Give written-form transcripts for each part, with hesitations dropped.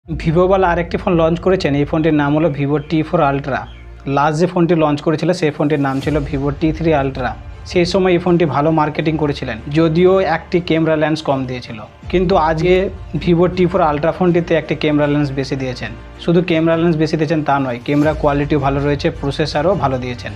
Vivo বলা আরেকটি phone launch করেছেন। এই ফোনটির নাম হলো ভিভো T4 আলট্রা। লাস্ট যে ফোনটি লঞ্চ করেছিল সেই ফোনটির নাম ছিল ভিভো T3 আলট্রা। সেই সময় এই ফোনটি ভালো মার্কেটিং করেছিলেন, যদিও একটি ক্যামেরা লেন্স কম দিয়েছিল। কিন্তু আজকে ভিভো T4 আলট্রা ফোনটিতে একটি ক্যামেরা লেন্স বেশি দিয়েছেন। শুধু ক্যামেরা লেন্স বেশি দিয়েছেন তা নয়, ক্যামেরা কোয়ালিটিও ভালো রয়েছে, প্রসেসরও ভালো দিয়েছেন।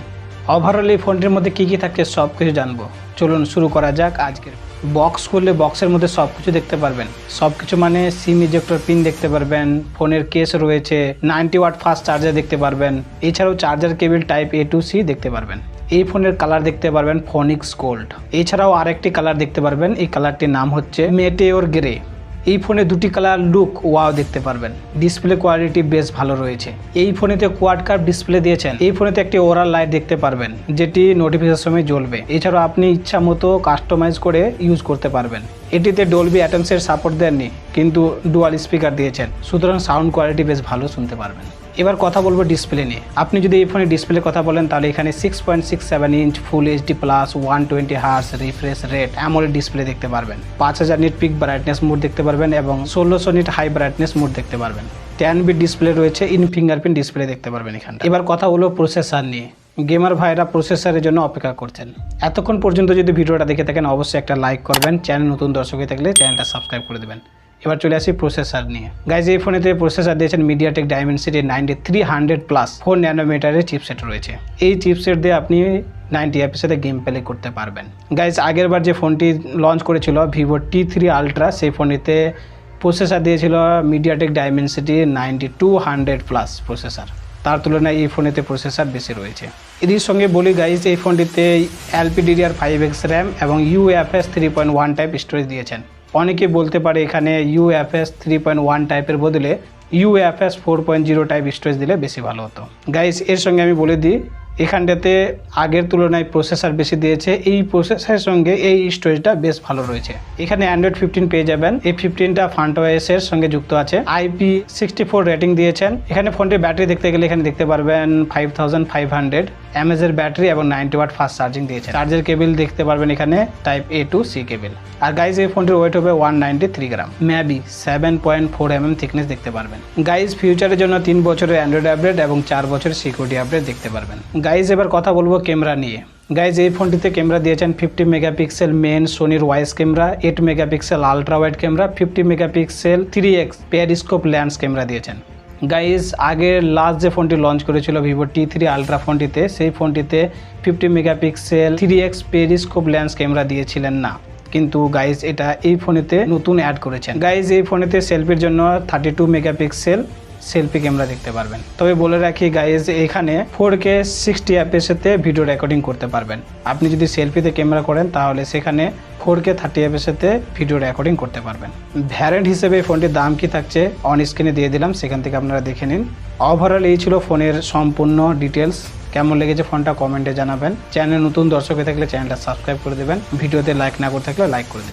ওভারঅল এই ফোনটির মধ্যে কী কী থাকছে সব কিছু জানবো। চলুন শুরু করা যাক। আজকের বক্স খুললে বক্সের মধ্যে সব কিছু দেখতে পারবেন। সব কিছু মানে সিম ইজেক্টর পিন দেখতে পারবেন, ফোনের কেস রয়েছে, 90 ওয়াট ফাস্ট চার্জার দেখতে পারবেন, এছাড়াও charger cable type A to C দেখতে পারবেন। এই ফোনের কালার দেখতে পারবেন ফোনিক্স গোল্ড। এছাড়াও আরেকটি কালার দেখতে পারবেন, এই কালারটির নাম হচ্ছে মেটেওর গ্রে। এই ফোনে দুটি কালার লুক ওয়াও দেখতে পারবেন। ডিসপ্লে কোয়ালিটি বেশ ভালো রয়েছে। এই ফোনেতে কোয়াড কার্ভ ডিসপ্লে দিয়েছেন। এই ফোনেতে একটি ওরাল লাইট দেখতে পারবেন, যেটি নোটিফিকেশন সময় জ্বলবে। এছাড়াও আপনি ইচ্ছা মতো কাস্টমাইজ করে ইউজ করতে পারবেন। এটিতে ডলবি অ্যাটমসের সাপোর্ট দেননি, কিন্তু ডুয়াল স্পিকার দিয়েছেন, সুতরাং সাউন্ড কোয়ালিটি বেশ ভালো শুনতে পারবেন। এবার কথা বলবো ডিসপ্লে নিয়ে। আপনি যদি এই ফোনে ডিসপ্লে কথা বলেন তাহলে এখানে 6.67 ইঞ্চ ফুল HD plus 120 hertz refresh rate AMOLED display দেখতে পারবেন। 5000 নিট পিক ব্রাইটনেস মোড দেখতে পারবেন এবং 1600 নিট হাই ব্রাইটনেস মোড দেখতে পারবেন। 10 বিট ডিসপ্লে রয়েছে, ইন ফিঙ্গারপ্রিন্ট ডিসপ্লে দেখতে পারবেন এখানে। এবার কথা হলো প্রসেসর নিয়ে। গেমার ভাইরা প্রসেসরের জন্য অপেক্ষা করছেন। এতক্ষণ পর্যন্ত যদি ভিডিওটা দেখে থাকেন অবশ্যই একটা লাইক করবেন, চ্যানেল নতুন দর্শক হয়ে থাকলে চ্যানেলটা সাবস্ক্রাইব করে দেবেন। এবার চলে আসি প্রসেসর নিয়ে। গাইজ এই ফোনেতে প্রসেসর দিয়েছেন MediaTek Dimensity 9300 প্লাস 4 ন্যানোমিটারের চিপসেট রয়েছে। এই চিপসেট দিয়ে আপনি 90 FPS গেম প্লে করতে পারবেন। গাইজ আগের বার যে ফোনটি লঞ্চ করেছিল ভিভো T3 আলট্রা, সেই ফোনটিতে প্রসেসর দিয়েছিল MediaTek Dimensity 9200 প্লাস প্রসেসর। তার তুলনায় এই ফোনেতে প্রসেসর বেশি রয়েছে। এর সঙ্গে বলি গাইজ এই ফোনটিতে LPDDR5X র্যাম এবং UFS 3.1 টাইপ স্টোরেজ দিয়েছেন। অনেকে বলতে পারে এখানে UFS 3.1 টাইপের বদলে UFS 4.0 টাইপ স্টোরেজ দিলে বেশি ভালো হতো। গাইজ এর সঙ্গে আমি বলে দিই, এখানটাতে আগের তুলনায় প্রসেসর বেশি দিয়েছে। এই প্রসেসরের সঙ্গে এই স্টোরেজটা বেশ ভালো রয়েছে। এখানে Android 15 পেয়ে যাবেন। এই 15টা FunOS এর সঙ্গে যুক্ত আছে। IP64 রেটিং দিয়েছেন। এখানে ফোনটির ব্যাটারি দেখতে গেলে এখানে দেখতে পারবেন 5500 mAh এর ব্যাটারি এবং 90 ওয়াট ফাস্ট চার্জিং দিয়েছে। চার্জার কেবল দেখতে পারবেন এখানে type A to C cable. আর গাইজ এই ফোনটির ওয়েট হবে 193 গ্রাম। ম্যাবি 7.4 mm থিকনেস দেখতে পারবেন। গাইজ ফিউচারের জন্য 3 বছরের অ্যান্ড্রয়েড আপডেট এবং 4 বছরের সিকিউরিটি আপডেট দেখতে পারবেন। গাইজ এবার কথা বলবো ক্যামেরা নিয়ে। গাইজ এই ফোনটিতে ক্যামেরা দিয়েছেন 50 মেগাপিক্সেল মেন সোনির ওয়াইস camera, 8 megapixel ultra wide camera, 50 megapixel 3x periscope lens camera দিয়েছেন। গাইজ আগের লাস্ট যে ফোনটি লঞ্চ করেছিল ভিভো T3 আলট্রা ফোনটিতে, সেই ফোনটিতে 50 megapixel 3x periscope lens camera দিয়েছিলেন না, কিন্তু গাইজ এটা এই ফোনেতে নতুন অ্যাড করেছেন। গাইজ এই ফোনেতে সেলফির জন্য 32 মেগাপিক্সেল সেলফি ক্যামেরা দেখতে পারবেন। তবে বলে রাখি গাইজ এখানে 4K 60 fps তে ভিডিও রেকর্ডিং করতে পারবেন। আপনি যদি সেলফিতে ক্যামেরা করেন তাহলে সেখানে 4K 30 fps তে ভিডিও রেকর্ডিং করতে পারবেন। ভ্যারিয়েন্ট হিসেবে ফোনটির দাম কি থাকছে অন স্ক্রিনে দিয়ে দিলাম, সেখান থেকে আপনারা দেখে নিন। ওভারঅল এই ছিল ফোনের সম্পূর্ণ ডিটেলস। কেমন লেগেছে ফোনটা কমেন্টে জানাবেন। চ্যানেল নতুন দর্শক হয়ে থাকলে চ্যানেলটা সাবস্ক্রাইব করে দেবেন। ভিডিওতে লাইক না করে থাকলে লাইক করে দেবেন।